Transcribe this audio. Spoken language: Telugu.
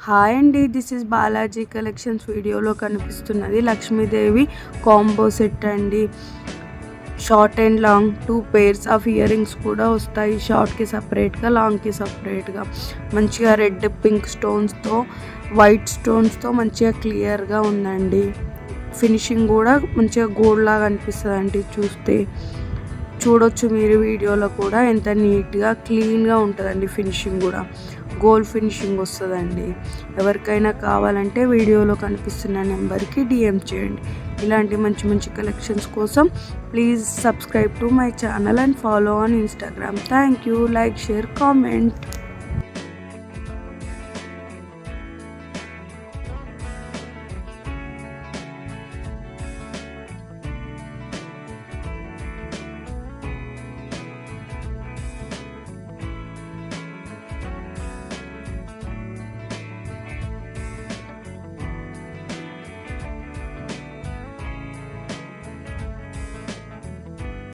హాయ్ అండి, దిస్ ఇస్ బాలాజీ కలెక్షన్స్. వీడియోలో కనిపిస్తున్నది లక్ష్మీదేవి కాంబో సెట్ అండి. Short and long 2 pairs of ear rings కూడా వస్తాయి. షార్ట్కి సపరేట్గా, లాంగ్కి సపరేట్గా. మంచిగా రెడ్ పింక్ స్టోన్స్తో, వైట్ స్టోన్స్తో మంచిగా క్లియర్గా ఉందండి. ఫినిషింగ్ కూడా మంచిగా గోల్డ్ లాగా అనిపిస్తుంది అండి. చూడొచ్చు మీరు వీడియోలో కూడా ఎంత నీట్గా క్లీన్గా ఉంటుందండి. ఫినిషింగ్ కూడా గోల్డ్ ఫినిషింగ్ వస్తుందండి. ఎవరికైనా కావాలంటే వీడియోలో కనిపిస్తున్న నెంబర్కి DM చేయండి. ఇలాంటి మంచి మంచి కలెక్షన్స్ కోసం please subscribe to my channel and follow on Instagram. Thank you. Like, share, comment.